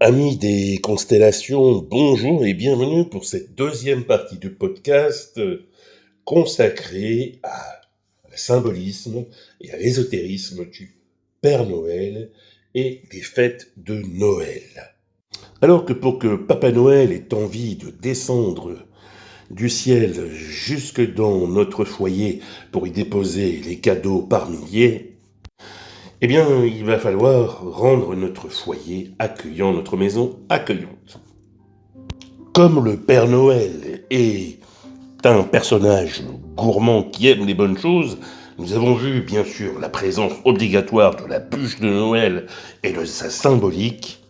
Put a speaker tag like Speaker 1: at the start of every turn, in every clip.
Speaker 1: Amis des constellations, bonjour et bienvenue pour cette deuxième partie du podcast consacrée à symbolisme et à l'ésotérisme du Père Noël et des fêtes de Noël. Alors que pour que Papa Noël ait envie de descendre du ciel jusque dans notre foyer pour y déposer les cadeaux par milliers, eh bien, il va falloir rendre notre foyer accueillant, notre maison accueillante. Comme le Père Noël est un personnage gourmand qui aime les bonnes choses, nous avons vu bien sûr la présence obligatoire de la bûche de Noël et de sa symbolique.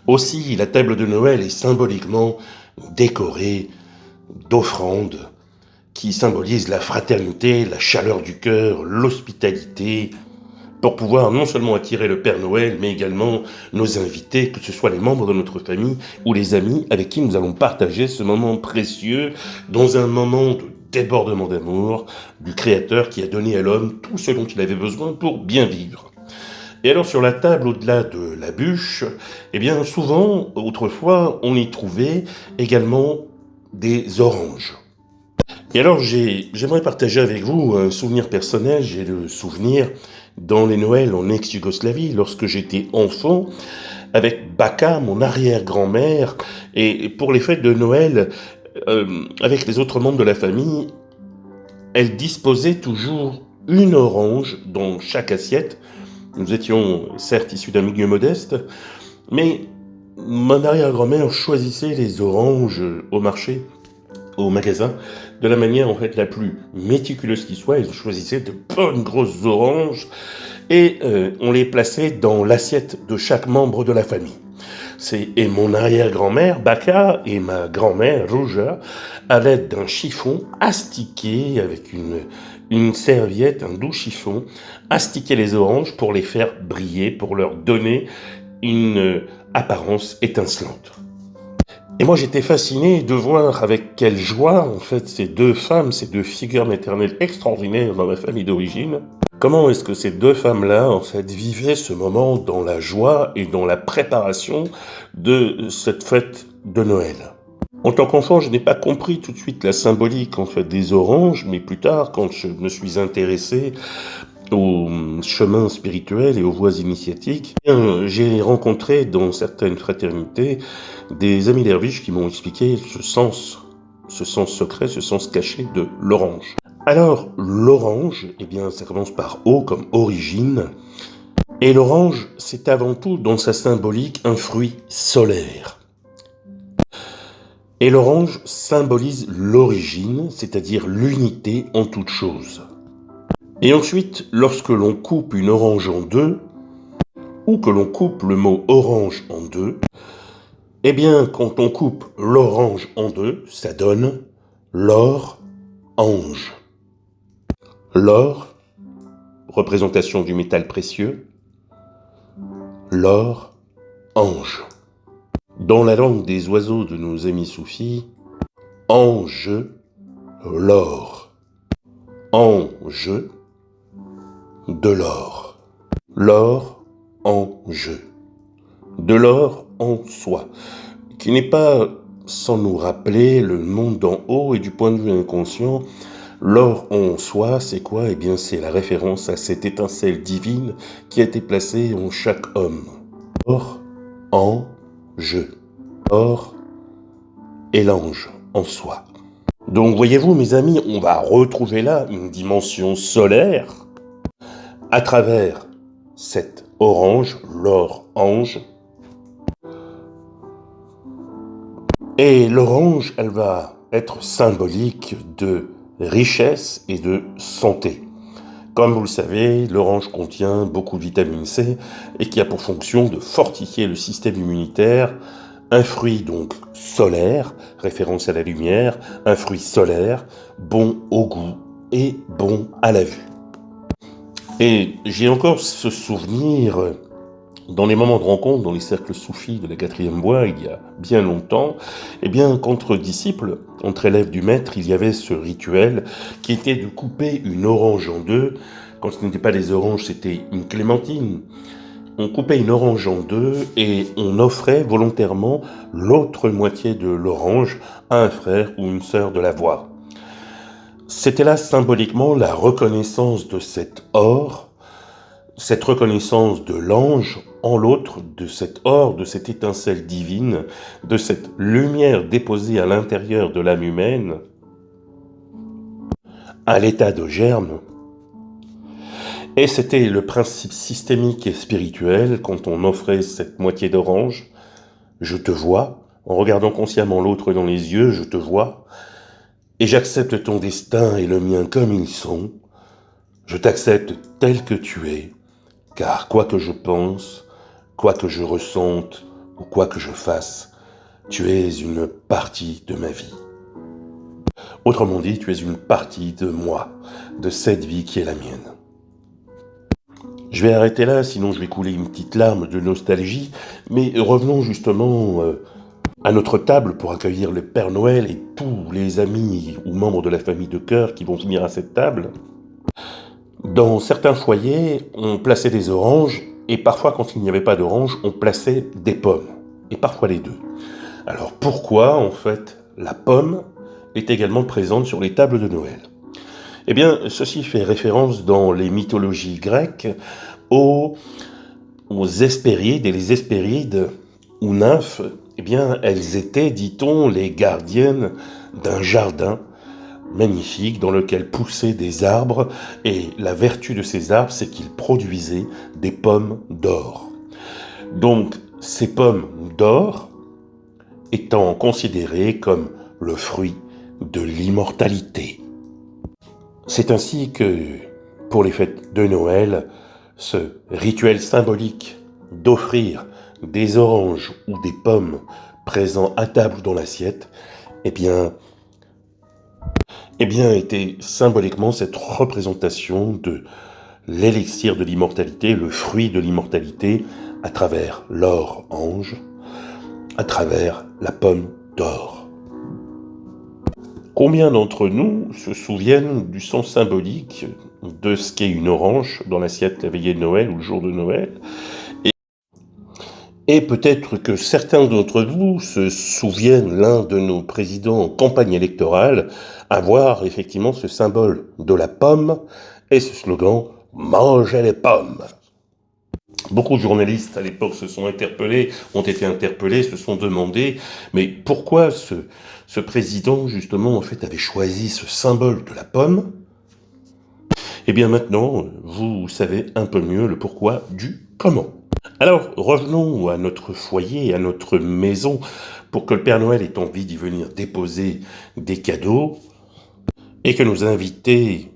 Speaker 1: Aussi, la table de Noël est symboliquement décorée d'offrandes qui symbolisent la fraternité, la chaleur du cœur, l'hospitalité, pour pouvoir non seulement attirer le Père Noël, mais également nos invités, que ce soit les membres de notre famille ou les amis avec qui nous allons partager ce moment précieux dans un moment de débordement d'amour du Créateur qui a donné à l'homme tout ce dont il avait besoin pour bien vivre. Et alors sur la table, au-delà de la bûche, eh bien souvent, autrefois, on y trouvait également des oranges. Et alors j'aimerais partager avec vous un souvenir personnel. J'ai le souvenir dans les Noëls en ex-Yougoslavie, lorsque j'étais enfant, avec Baka, mon arrière-grand-mère, et pour les fêtes de Noël, avec les autres membres de la famille, elle disposait toujours une orange dans chaque assiette. Nous étions certes issus d'un milieu modeste, mais mon arrière-grand-mère choisissait les oranges au marché, au magasin, de la manière en fait la plus méticuleuse qui soit. Ils choisissaient de bonnes grosses oranges et on les plaçait dans l'assiette de chaque membre de la famille. Et mon arrière-grand-mère, Baka, et ma grand-mère, Rouja, à l'aide d'un chiffon, astiquaient avec une serviette, un doux chiffon, astiquaient les oranges pour les faire briller, pour leur donner une apparence étincelante. Et moi, j'étais fasciné de voir avec quelle joie, en fait, ces deux femmes, ces deux figures maternelles extraordinaires dans ma famille d'origine, comment est-ce que ces deux femmes-là, en fait, vivaient ce moment dans la joie et dans la préparation de cette fête de Noël. En tant qu'enfant, je n'ai pas compris tout de suite la symbolique, en fait, des oranges, mais plus tard, quand je me suis intéressé aux chemins spirituels et aux voies initiatiques, j'ai rencontré dans certaines fraternités des amis derviches qui m'ont expliqué ce sens secret, ce sens caché de l'orange. Alors, l'orange, eh bien, ça commence par O comme origine, et l'orange, c'est avant tout, dans sa symbolique, un fruit solaire. Et l'orange symbolise l'origine, c'est-à-dire l'unité en toute chose. Et ensuite, lorsque l'on coupe une orange en deux, ou que l'on coupe le mot orange en deux, eh bien, quand on coupe l'orange en deux, ça donne l'or-ange. L'or, représentation du métal précieux, l'or-ange. Dans la langue des oiseaux de nos amis soufis, ange, l'or. Ange, de l'or. L'or, ange. De l'or en soi, qui n'est pas sans nous rappeler le monde d'en haut et du point de vue inconscient. L'or en soi, c'est quoi ? Eh bien, c'est la référence à cette étincelle divine qui a été placée en chaque homme. Or, ange. Or est l'ange en soi. Donc, voyez-vous, mes amis, on va retrouver là une dimension solaire à travers cette orange, l'or-ange. Et l'orange, elle va être symbolique de richesse et de santé. Comme vous le savez, l'orange contient beaucoup de vitamine C et qui a pour fonction de fortifier le système immunitaire. Un fruit donc solaire, référence à la lumière, un fruit solaire, bon au goût et bon à la vue. Et j'ai encore ce souvenir dans les moments de rencontre, dans les cercles soufis de la 4e voie, il y a bien longtemps, eh bien, qu'entre disciples, entre élèves du maître, il y avait ce rituel qui était de couper une orange en deux. Quand ce n'était pas des oranges, c'était une clémentine. on coupait une orange en deux et on offrait volontairement l'autre moitié de l'orange à un frère ou une sœur de la voix. C'était là symboliquement la reconnaissance de cet or, cette reconnaissance de l'ange en l'autre, de cet or, de cette étincelle divine, de cette lumière déposée à l'intérieur de l'âme humaine, à l'état de germe. Et c'était le principe systémique et spirituel quand on offrait cette moitié d'orange. Je te vois, en regardant consciemment l'autre dans les yeux, je te vois, et j'accepte ton destin et le mien comme ils sont. Je t'accepte tel que tu es, car quoi que je pense, quoi que je ressente ou quoi que je fasse, tu es une partie de ma vie. Autrement dit, tu es une partie de moi, de cette vie qui est la mienne. Je vais arrêter là, sinon je vais couler une petite larme de nostalgie, mais revenons justement à notre table pour accueillir le Père Noël et tous les amis ou membres de la famille de cœur qui vont venir à cette table. Dans certains foyers, on plaçait des oranges, et parfois quand il n'y avait pas d'oranges, on plaçait des pommes, et parfois les deux. Alors pourquoi, en fait, la pomme est également présente sur les tables de Noël ? Eh bien, ceci fait référence dans les mythologies grecques aux Hespérides, et les Hespérides, ou nymphes, eh bien, elles étaient, dit-on, les gardiennes d'un jardin magnifique dans lequel poussaient des arbres, et la vertu de ces arbres, c'est qu'ils produisaient des pommes d'or. Donc, ces pommes d'or étant considérées comme le fruit de l'immortalité. C'est ainsi que, pour les fêtes de Noël, ce rituel symbolique d'offrir des oranges ou des pommes présents à table dans l'assiette, eh bien, était symboliquement cette représentation de l'élixir de l'immortalité, le fruit de l'immortalité, à travers l'or ange, à travers la pomme d'or. Combien d'entre nous se souviennent du sens symbolique de ce qu'est une orange dans l'assiette la veillée de Noël ou le jour de Noël ? Et peut-être que certains d'entre vous se souviennent, l'un de nos présidents en campagne électorale, avoir effectivement ce symbole de la pomme et ce slogan « Mangez les pommes ». Beaucoup de journalistes à l'époque ont été interpellés, se sont demandé, mais pourquoi ce président, justement, en fait, avait choisi ce symbole de la pomme ? Eh bien maintenant, vous savez un peu mieux le pourquoi du comment. Alors, revenons à notre foyer, à notre maison, pour que le Père Noël ait envie d'y venir déposer des cadeaux, et que nos invités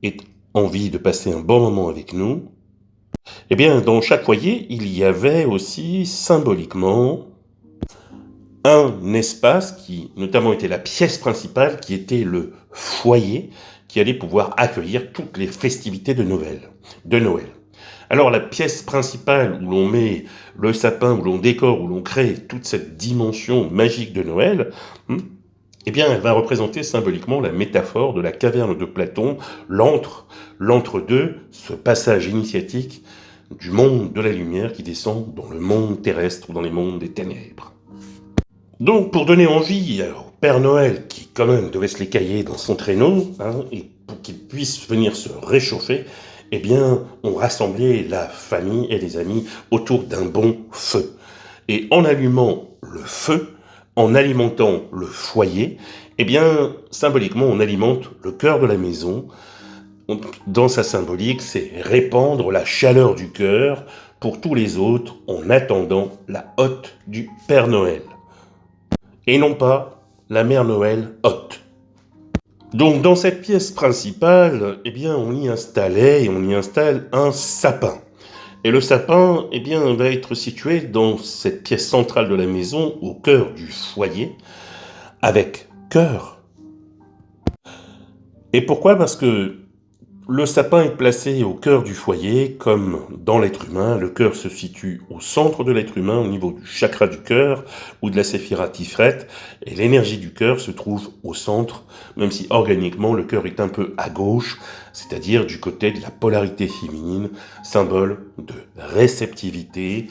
Speaker 1: aient envie de passer un bon moment avec nous. Eh bien, dans chaque foyer, il y avait aussi symboliquement un espace qui, notamment, était la pièce principale, qui était le foyer, qui allait pouvoir accueillir toutes les festivités de Noël. Alors, la pièce principale où l'on met le sapin, où l'on décore, où l'on crée toute cette dimension magique de Noël, eh bien, elle va représenter symboliquement la métaphore de la caverne de Platon, l'entre-deux, ce passage initiatique du monde de la lumière qui descend dans le monde terrestre ou dans les mondes des ténèbres. Donc, pour donner envie au Père Noël, qui quand même devait se l'écailler dans son traîneau, et pour qu'il puisse venir se réchauffer, eh bien, on rassemblait la famille et les amis autour d'un bon feu. Et en allumant le feu, en alimentant le foyer, eh bien, symboliquement, on alimente le cœur de la maison. Dans sa symbolique, c'est répandre la chaleur du cœur pour tous les autres en attendant la hotte du Père Noël. Et non pas la Mère Noël hotte. Donc, dans cette pièce principale, eh bien, on y installe un sapin. Et le sapin, eh bien, va être situé dans cette pièce centrale de la maison, au cœur du foyer, avec cœur. Et pourquoi ? Parce que Le sapin est placé au cœur du foyer, comme dans l'être humain. Le cœur se situe au centre de l'être humain, au niveau du chakra du cœur ou de la séphira Tiferet, et l'énergie du cœur se trouve au centre, même si organiquement le cœur est un peu à gauche, c'est-à-dire du côté de la polarité féminine, symbole de réceptivité.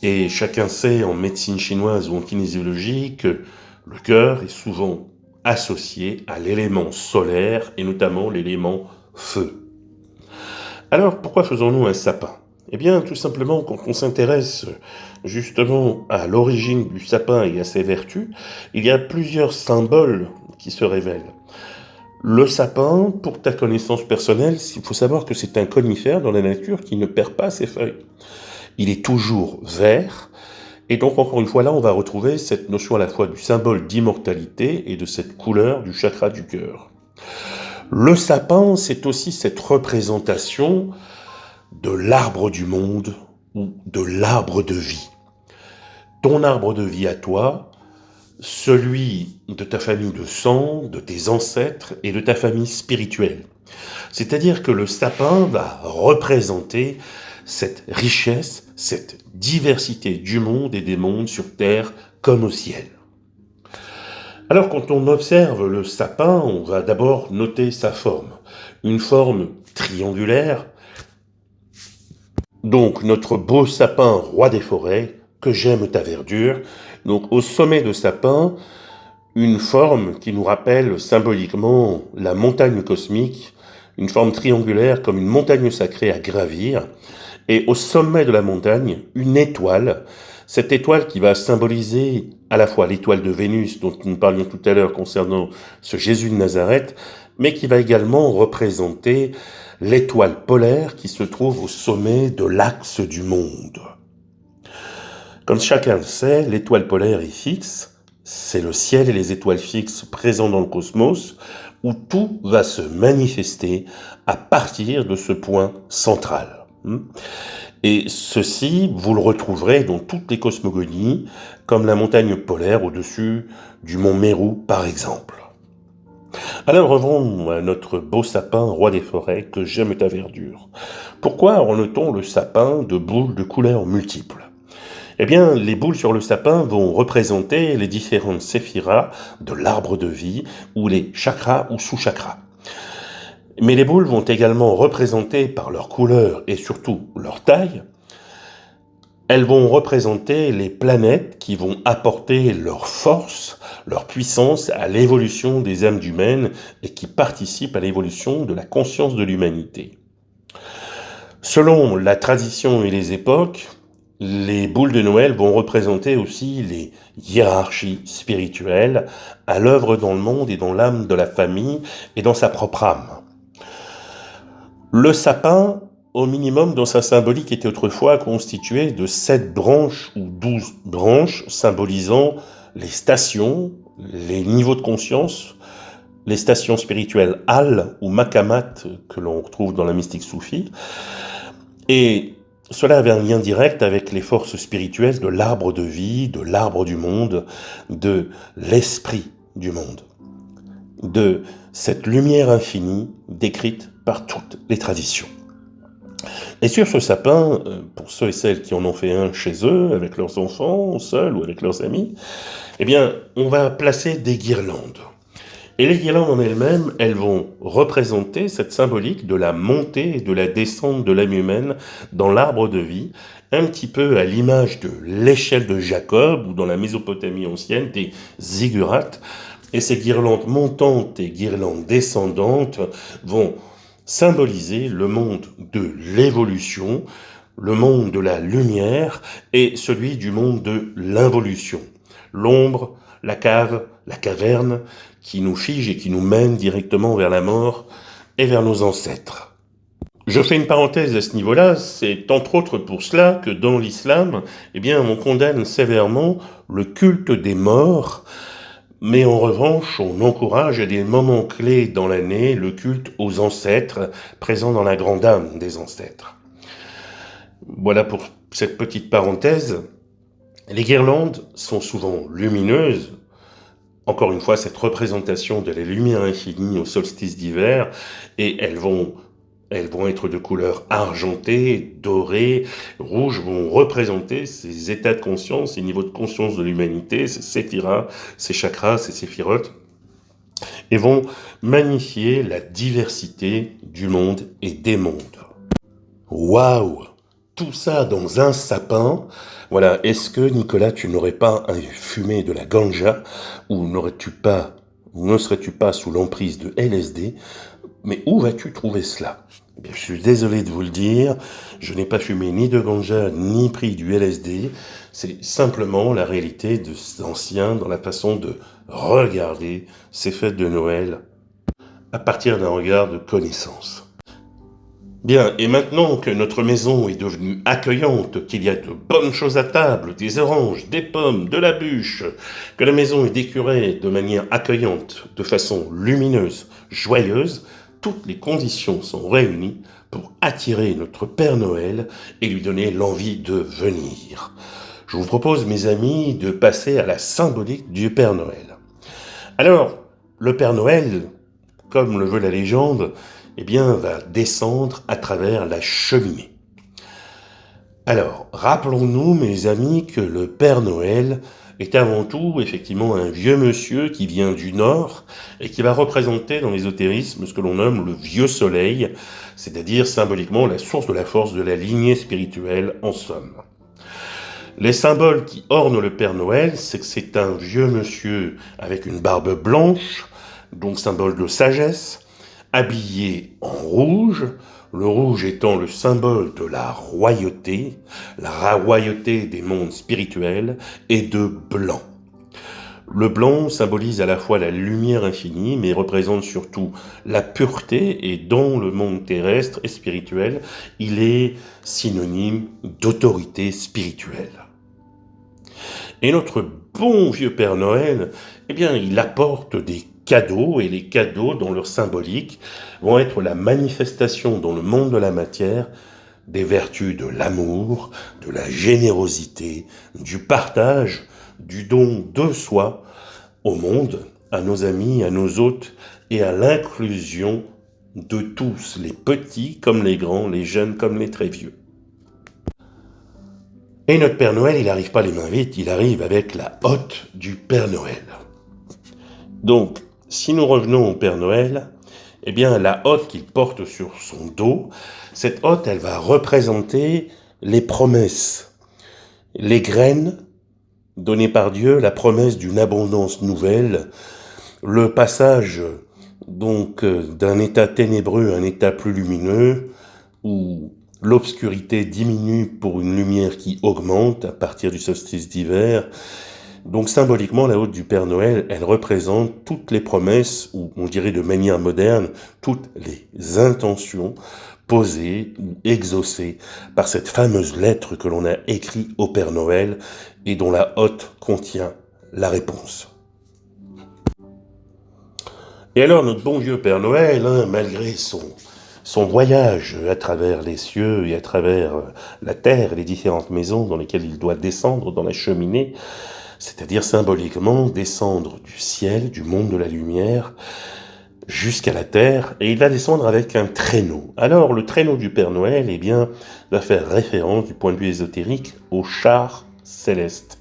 Speaker 1: Et chacun sait en médecine chinoise ou en kinésiologie que le cœur est souvent associé à l'élément solaire et notamment l'élément feu. Alors, pourquoi faisons-nous un sapin? Eh bien, tout simplement, quand on s'intéresse justement à l'origine du sapin et à ses vertus, il y a plusieurs symboles qui se révèlent. Le sapin, pour ta connaissance personnelle, il faut savoir que c'est un conifère dans la nature qui ne perd pas ses feuilles. Il est toujours vert, et donc encore une fois là, on va retrouver cette notion à la fois du symbole d'immortalité et de cette couleur du chakra du cœur. Le sapin, c'est aussi cette représentation de l'arbre du monde ou de l'arbre de vie. Ton arbre de vie à toi, celui de ta famille de sang, de tes ancêtres et de ta famille spirituelle. C'est-à-dire que le sapin va représenter cette richesse, cette diversité du monde et des mondes sur terre comme au ciel. Alors quand on observe le sapin, on va d'abord noter sa forme. Une forme triangulaire. Donc notre beau sapin roi des forêts, que j'aime ta verdure. Donc au sommet de sapin, une forme qui nous rappelle symboliquement la montagne cosmique, une forme triangulaire comme une montagne sacrée à gravir. Et au sommet de la montagne, une étoile. Cette étoile qui va symboliser à la fois l'étoile de Vénus dont nous parlions tout à l'heure concernant ce Jésus de Nazareth, mais qui va également représenter l'étoile polaire qui se trouve au sommet de l'axe du monde. Comme chacun le sait, l'étoile polaire est fixe, c'est le ciel et les étoiles fixes présents dans le cosmos, où tout va se manifester à partir de ce point central. Et ceci, vous le retrouverez dans toutes les cosmogonies, comme la montagne polaire au-dessus du mont Meru, par exemple. Alors revenons à notre beau sapin, roi des forêts, que j'aime ta verdure. Pourquoi orne-t-on le sapin de boules de couleurs multiples? Eh bien, les boules sur le sapin vont représenter les différentes séphiras de l'arbre de vie, ou les chakras ou sous-chakras. Mais les boules vont également représenter par leur couleur et surtout leur taille, elles vont représenter les planètes qui vont apporter leur force, leur puissance à l'évolution des âmes humaines et qui participent à l'évolution de la conscience de l'humanité. Selon la tradition et les époques, les boules de Noël vont représenter aussi les hiérarchies spirituelles à l'œuvre dans le monde et dans l'âme de la famille et dans sa propre âme. Le sapin, au minimum dans sa symbolique, était autrefois constitué de 7 branches ou 12 branches symbolisant les stations, les niveaux de conscience, les stations spirituelles Al ou Makamat que l'on retrouve dans la mystique soufie. Et cela avait un lien direct avec les forces spirituelles de l'arbre de vie, de l'arbre du monde, de l'esprit du monde, de cette lumière infinie décrite par toutes les traditions. Et sur ce sapin, pour ceux et celles qui en ont fait un chez eux, avec leurs enfants, seuls ou avec leurs amis, eh bien, on va placer des guirlandes. Et les guirlandes en elles-mêmes, elles vont représenter cette symbolique de la montée et de la descente de l'âme humaine dans l'arbre de vie, un petit peu à l'image de l'échelle de Jacob, ou dans la Mésopotamie ancienne, des ziggurats. Et ces guirlandes montantes et guirlandes descendantes vont symboliser le monde de l'évolution, le monde de la lumière et celui du monde de l'involution. L'ombre, la cave, la caverne qui nous fige et qui nous mène directement vers la mort et vers nos ancêtres. Je fais une parenthèse à ce niveau-là, c'est entre autres pour cela que dans l'islam, eh bien, on condamne sévèrement le culte des morts, mais en revanche, on encourage à des moments clés dans l'année le culte aux ancêtres, présents dans la grande âme des ancêtres. Voilà pour cette petite parenthèse. Les guirlandes sont souvent lumineuses. Encore une fois, cette représentation de la lumière infinie au solstice d'hiver, et elles vont elles vont être de couleur argentée, dorée, rouge, vont représenter ces états de conscience, ces niveaux de conscience de l'humanité, ces séfiras, ces chakras, ces séphirotes, et vont magnifier la diversité du monde et des mondes. Waouh! Tout ça dans un sapin. Voilà, est-ce que, Nicolas, tu n'aurais pas fumé de la ganja, ou ne serais-tu pas sous l'emprise de LSD? Mais où vas-tu trouver cela? Eh bien, je suis désolé de vous le dire, je n'ai pas fumé ni de ganja, ni pris du LSD. C'est simplement la réalité des anciens dans la façon de regarder ces fêtes de Noël à partir d'un regard de connaissance. Bien, et maintenant que notre maison est devenue accueillante, qu'il y a de bonnes choses à table, des oranges, des pommes, de la bûche, que la maison est décorée de manière accueillante, de façon lumineuse, joyeuse, toutes les conditions sont réunies pour attirer notre Père Noël et lui donner l'envie de venir. Je vous propose, mes amis, de passer à la symbolique du Père Noël. Alors, le Père Noël, comme le veut la légende, eh bien, va descendre à travers la cheminée. Alors, rappelons-nous, mes amis, que le Père Noël est avant tout, effectivement, un vieux monsieur qui vient du Nord et qui va représenter dans l'ésotérisme ce que l'on nomme le vieux soleil, c'est-à-dire symboliquement la source de la force de la lignée spirituelle, en somme. Les symboles qui ornent le Père Noël, c'est que c'est un vieux monsieur avec une barbe blanche, donc symbole de sagesse, habillé en rouge, le rouge étant le symbole de la royauté des mondes spirituels, et de blanc. Le blanc symbolise à la fois la lumière infinie, mais représente surtout la pureté, et dans le monde terrestre et spirituel, il est synonyme d'autorité spirituelle. Et notre bon vieux Père Noël, eh bien, il apporte des cadeaux, et les cadeaux, dans leur symbolique, vont être la manifestation dans le monde de la matière des vertus de l'amour, de la générosité, du partage, du don de soi au monde, à nos amis, à nos hôtes, et à l'inclusion de tous, les petits comme les grands, les jeunes comme les très vieux. Et notre Père Noël, il n'arrive pas les mains vides, il arrive avec la hotte du Père Noël. Donc, si nous revenons au Père Noël, eh bien, la hotte qu'il porte sur son dos, cette hotte, elle va représenter les promesses, les graines données par Dieu, la promesse d'une abondance nouvelle, le passage donc d'un état ténébreux à un état plus lumineux, où l'obscurité diminue pour une lumière qui augmente à partir du solstice d'hiver. Donc symboliquement, la hotte du Père Noël, elle représente toutes les promesses, ou on dirait de manière moderne, toutes les intentions posées ou exaucées par cette fameuse lettre que l'on a écrite au Père Noël et dont la hotte contient la réponse. Et alors notre bon vieux Père Noël, malgré son voyage à travers les cieux et à travers la terre et les différentes maisons dans lesquelles il doit descendre dans la cheminée, c'est-à-dire symboliquement descendre du ciel, du monde de la lumière, jusqu'à la terre, et il va descendre avec un traîneau. Alors le traîneau du Père Noël, eh bien, va faire référence du point de vue ésotérique au char céleste,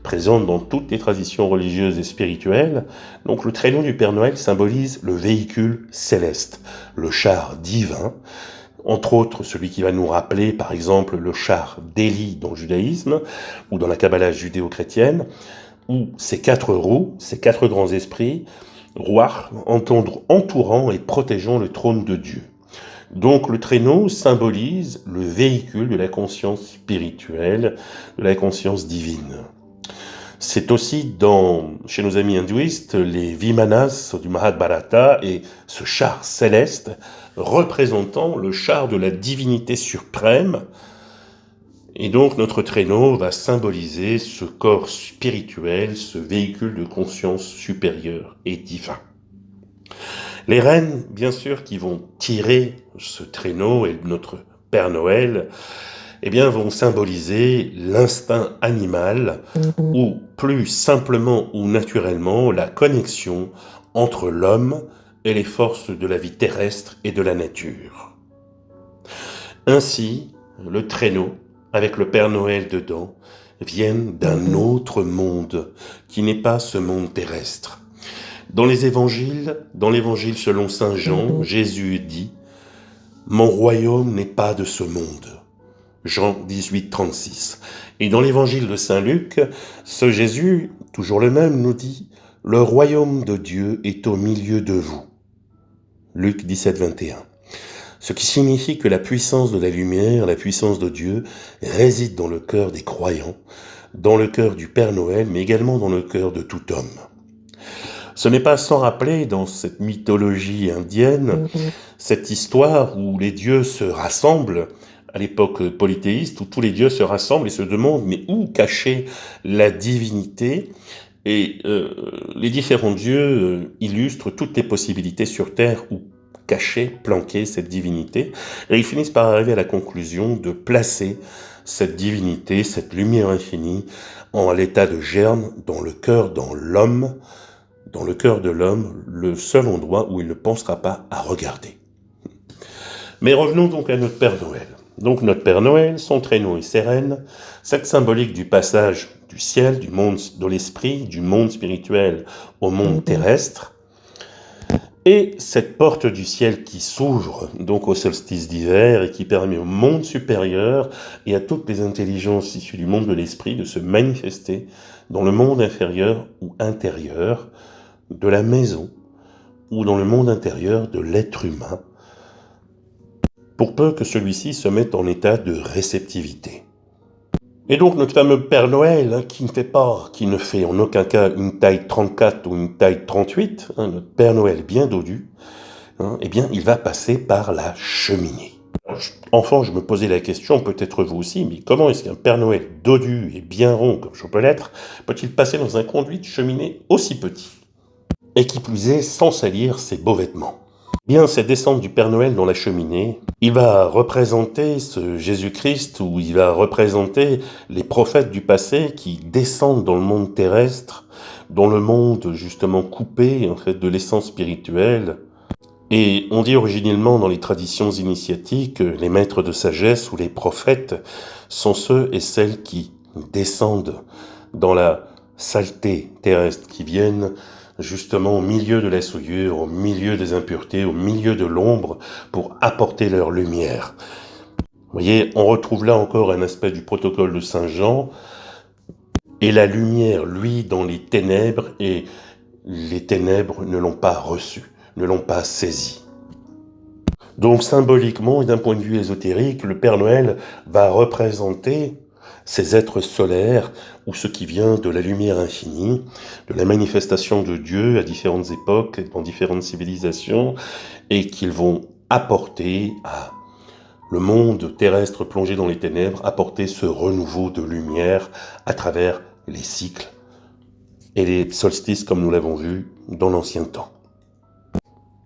Speaker 1: présente dans toutes les traditions religieuses et spirituelles. Donc le traîneau du Père Noël symbolise le véhicule céleste, le char divin, entre autres celui qui va nous rappeler par exemple le char d'Élie dans le judaïsme ou dans la Kabbalah judéo-chrétienne, où ces 4 roues, ces 4 grands esprits, rois, entourant et protégeant le trône de Dieu. Donc le traîneau symbolise le véhicule de la conscience spirituelle, de la conscience divine. C'est aussi chez nos amis hindouistes, les Vimanas du Mahabharata et ce char céleste représentant le char de la divinité suprême. Et donc notre traîneau va symboliser ce corps spirituel, ce véhicule de conscience supérieure et divin. Les reines, bien sûr, qui vont tirer ce traîneau et notre Père Noël, eh bien, vont symboliser l'instinct animal, ou plus simplement ou naturellement, la connexion entre l'homme et les forces de la vie terrestre et de la nature. Ainsi, le traîneau, avec le Père Noël dedans, viennent d'un autre monde, qui n'est pas ce monde terrestre. Dans l'évangile selon saint Jean, Jésus dit « Mon royaume n'est pas de ce monde ». Jean 18, 36. Et dans l'évangile de saint Luc, ce Jésus, toujours le même, nous dit « Le royaume de Dieu est au milieu de vous ». Luc 17, 21. Ce qui signifie que la puissance de la lumière, la puissance de Dieu, réside dans le cœur des croyants, dans le cœur du Père Noël, mais également dans le cœur de tout homme. Ce n'est pas sans rappeler, dans cette mythologie indienne, cette histoire où les dieux se rassemblent, à l'époque polythéiste, où tous les dieux se rassemblent et se demandent mais où cacher la divinité ? Et les différents dieux illustrent toutes les possibilités sur Terre où cacher, planquer cette divinité, et ils finissent par arriver à la conclusion de placer cette divinité, cette lumière infinie, en l'état de germe dans le cœur de l'homme, le seul endroit où il ne pensera pas à regarder. Mais revenons donc à notre Père Noël. Donc notre Père Noël, son traîneau et ses rennes, cette symbolique du passage du ciel, du monde de l'esprit, du monde spirituel au monde terrestre, et cette porte du ciel qui s'ouvre donc au solstice d'hiver et qui permet au monde supérieur et à toutes les intelligences issues du monde de l'esprit de se manifester dans le monde inférieur ou intérieur de la maison ou dans le monde intérieur de l'être humain, pour peu que celui-ci se mette en état de réceptivité. Et donc notre fameux Père Noël, qui ne fait en aucun cas une taille 34 ou une taille 38, notre Père Noël bien dodu, eh bien il va passer par la cheminée. Enfant, je me posais la question, peut-être vous aussi, mais comment est-ce qu'un Père Noël dodu et bien rond comme je peux l'être, peut-il passer dans un conduit de cheminée aussi petit ? Et qui plus est, sans salir ses beaux vêtements. Bien, cette descente du Père Noël dans la cheminée, il va représenter ce Jésus-Christ, ou il va représenter les prophètes du passé qui descendent dans le monde terrestre, dans le monde justement coupé en fait de l'essence spirituelle. Et on dit originellement dans les traditions initiatiques que les maîtres de sagesse ou les prophètes sont ceux et celles qui descendent dans la saleté terrestre, qui viennent justement au milieu de la souillure, au milieu des impuretés, au milieu de l'ombre, pour apporter leur lumière. Vous voyez, on retrouve là encore un aspect du protocole de Saint Jean, et la lumière, lui, dans les ténèbres, et les ténèbres ne l'ont pas reçu, ne l'ont pas saisi. Donc symboliquement et d'un point de vue ésotérique, le Père Noël va représenter ces êtres solaires, ou ce qui vient de la lumière infinie, de la manifestation de Dieu à différentes époques, dans différentes civilisations, et qu'ils vont apporter à le monde terrestre plongé dans les ténèbres, apporter ce renouveau de lumière à travers les cycles et les solstices comme nous l'avons vu dans l'ancien temps.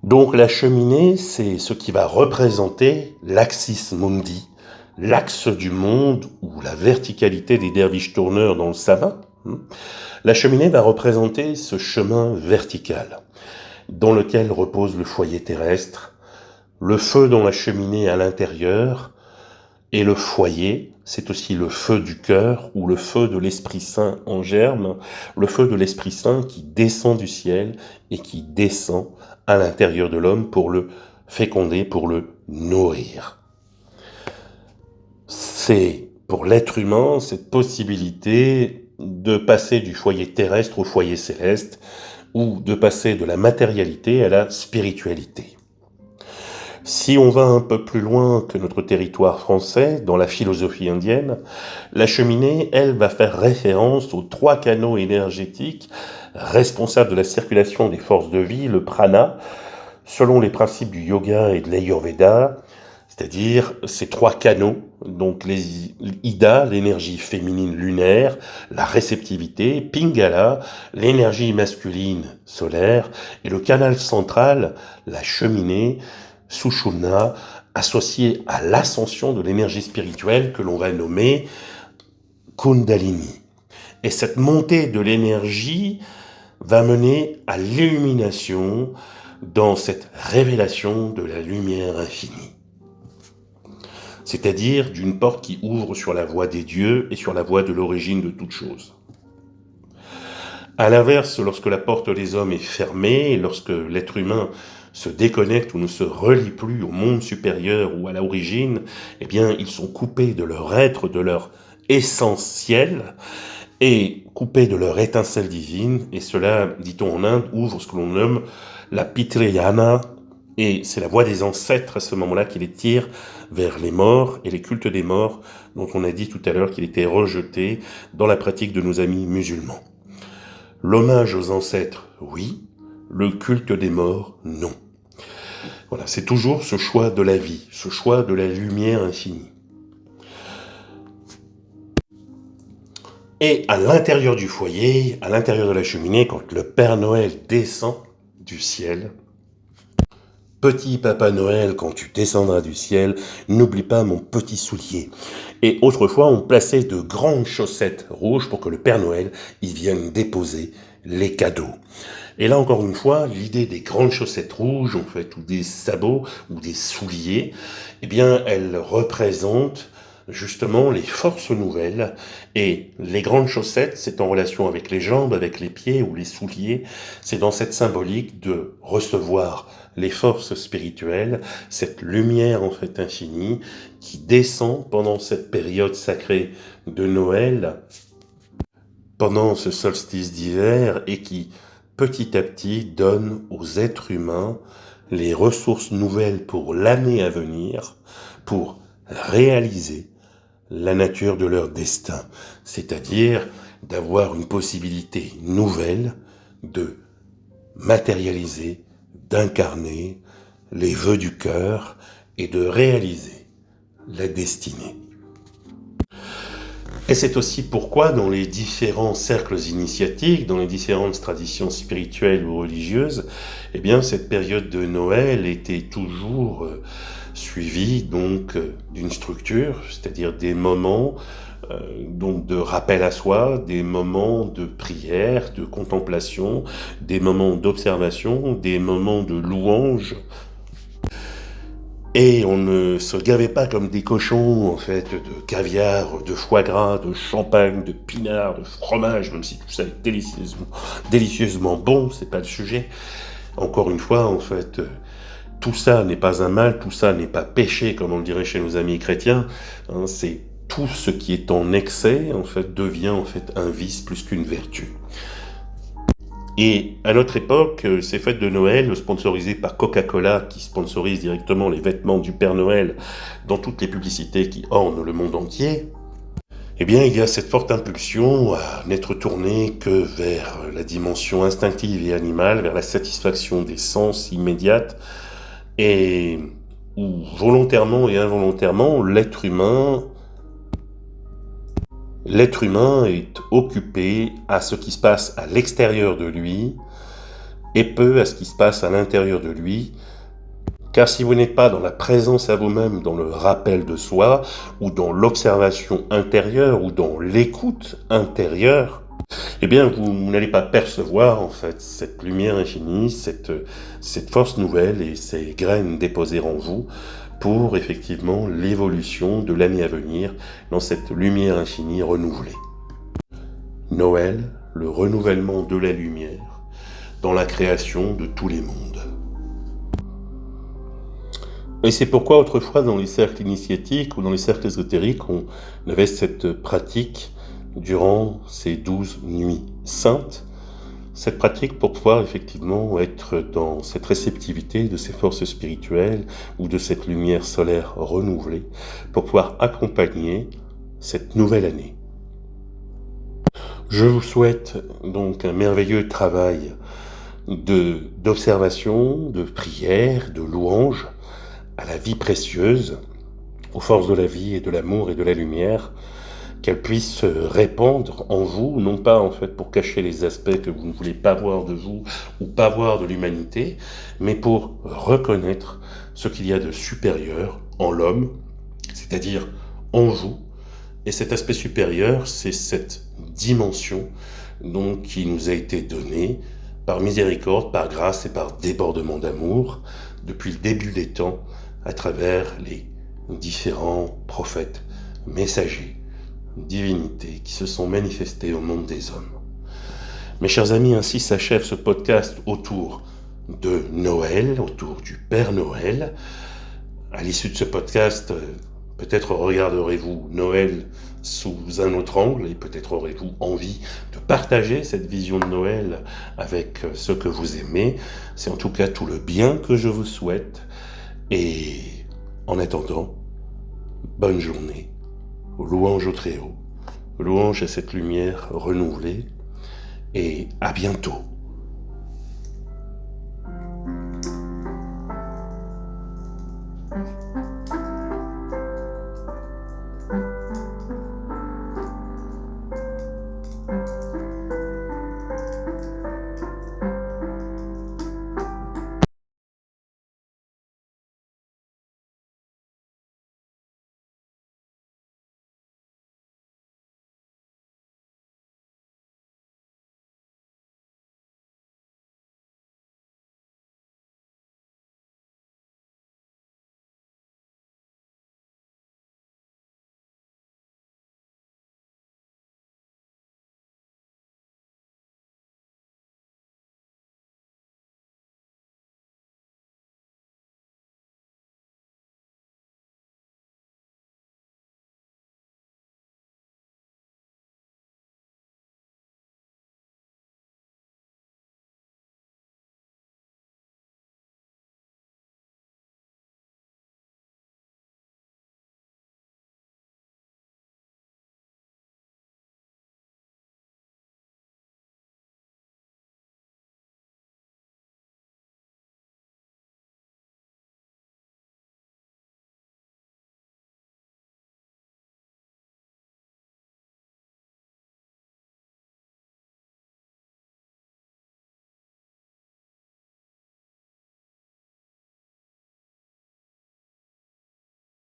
Speaker 1: Donc la cheminée, c'est ce qui va représenter l'axis mundi, l'axe du monde ou la verticalité des derviches tourneurs dans le sabbat. La cheminée va représenter ce chemin vertical dans lequel repose le foyer terrestre, le feu dans la cheminée à l'intérieur, et le foyer, c'est aussi le feu du cœur ou le feu de l'Esprit Saint en germe, le feu de l'Esprit Saint qui descend du ciel et qui descend à l'intérieur de l'homme pour le féconder, pour le nourrir. C'est pour l'être humain cette possibilité de passer du foyer terrestre au foyer céleste, ou de passer de la matérialité à la spiritualité. Si on va un peu plus loin que notre territoire français, dans la philosophie indienne, la cheminée, elle, va faire référence aux 3 canaux énergétiques responsables de la circulation des forces de vie, le prana, selon les principes du yoga et de l'Ayurveda, c'est-à-dire ces 3 canaux, donc les Ida, l'énergie féminine lunaire, la réceptivité, Pingala, l'énergie masculine solaire, et le canal central, la cheminée, Sushumna, associé à l'ascension de l'énergie spirituelle que l'on va nommer Kundalini. Et cette montée de l'énergie va mener à l'illumination dans cette révélation de la lumière infinie. c'est-à-dire d'une porte qui ouvre sur la voie des dieux et sur la voie de l'origine de toute chose. À l'inverse, lorsque la porte des hommes est fermée, lorsque l'être humain se déconnecte ou ne se relie plus au monde supérieur ou à l'origine, eh bien, ils sont coupés de leur être, de leur essentiel, et coupés de leur étincelle divine, et cela, dit-on en Inde, ouvre ce que l'on nomme la Pitrayana, et c'est la voie des ancêtres à ce moment-là qui les tire vers les morts et les cultes des morts, dont on a dit tout à l'heure qu'il était rejeté dans la pratique de nos amis musulmans. L'hommage aux ancêtres, oui, le culte des morts, non. Voilà, c'est toujours ce choix de la vie, ce choix de la lumière infinie. Et à l'intérieur du foyer, à l'intérieur de la cheminée, quand le Père Noël descend du ciel, petit Papa Noël, quand tu descendras du ciel, n'oublie pas mon petit soulier. Et autrefois, on plaçait de grandes chaussettes rouges pour que le Père Noël y vienne déposer les cadeaux. Et là, encore une fois, l'idée des grandes chaussettes rouges, en fait, ou des sabots, ou des souliers, eh bien, elle représente justement les forces nouvelles. Et les grandes chaussettes, c'est en relation avec les jambes, avec les pieds ou les souliers. C'est dans cette symbolique de recevoir les forces spirituelles, cette lumière en fait infinie qui descend pendant cette période sacrée de Noël, pendant ce solstice d'hiver, et qui petit à petit donne aux êtres humains les ressources nouvelles pour l'année à venir, pour réaliser la nature de leur destin, c'est-à-dire d'avoir une possibilité nouvelle de matérialiser, d'incarner les vœux du cœur et de réaliser la destinée. Et c'est aussi pourquoi dans les différents cercles initiatiques, dans les différentes traditions spirituelles ou religieuses, eh bien cette période de Noël était toujours suivie donc d'une structure, c'est-à-dire des moments donc de rappel à soi, des moments de prière, de contemplation, des moments d'observation, des moments de louange. Et on ne se gavait pas comme des cochons, en fait, de caviar, de foie gras, de champagne, de pinard, de fromage, même si tout ça est délicieusement bon, c'est pas le sujet. Encore une fois, en fait, tout ça n'est pas un mal, tout ça n'est pas péché, comme on le dirait chez nos amis chrétiens. Hein, c'est tout ce qui est en excès, en fait, devient en fait un vice plus qu'une vertu. Et à notre époque, ces fêtes de Noël, sponsorisées par Coca-Cola, qui sponsorise directement les vêtements du Père Noël dans toutes les publicités qui ornent le monde entier, eh bien, il y a cette forte impulsion à n'être tourné que vers la dimension instinctive et animale, vers la satisfaction des sens immédiate, et où volontairement et involontairement, l'être humain est occupé à ce qui se passe à l'extérieur de lui et peu à ce qui se passe à l'intérieur de lui. Car si vous n'êtes pas dans la présence à vous-même, dans le rappel de soi, ou dans l'observation intérieure, ou dans l'écoute intérieure, eh bien vous n'allez pas percevoir en fait cette lumière infinie, cette force nouvelle et ces graines déposées en vous, pour effectivement l'évolution de l'année à venir dans cette lumière infinie renouvelée. Noël, le renouvellement de la lumière dans la création de tous les mondes. Et c'est pourquoi autrefois dans les cercles initiatiques ou dans les cercles ésotériques, on avait cette pratique durant ces 12 nuits saintes, cette pratique pour pouvoir effectivement être dans cette réceptivité de ces forces spirituelles ou de cette lumière solaire renouvelée pour pouvoir accompagner cette nouvelle année. Je vous souhaite donc un merveilleux travail d'observation, de prière, de louange à la vie précieuse, aux forces de la vie et de l'amour et de la lumière, qu'elle puisse se répandre en vous, non pas en fait pour cacher les aspects que vous ne voulez pas voir de vous ou pas voir de l'humanité, mais pour reconnaître ce qu'il y a de supérieur en l'homme, c'est-à-dire en vous. Et cet aspect supérieur, c'est cette dimension donc, qui nous a été donnée par miséricorde, par grâce et par débordement d'amour depuis le début des temps à travers les différents prophètes, messagers, divinités qui se sont manifestés au monde des hommes. Mes chers amis, ainsi s'achève ce podcast autour de Noël, autour du Père Noël. À l'issue de ce podcast, peut-être regarderez-vous Noël sous un autre angle et peut-être aurez-vous envie de partager cette vision de Noël avec ceux que vous aimez. C'est en tout cas tout le bien que je vous souhaite. Et en attendant, bonne journée. Louange au Très-Haut. Louange à cette lumière renouvelée. Et à bientôt.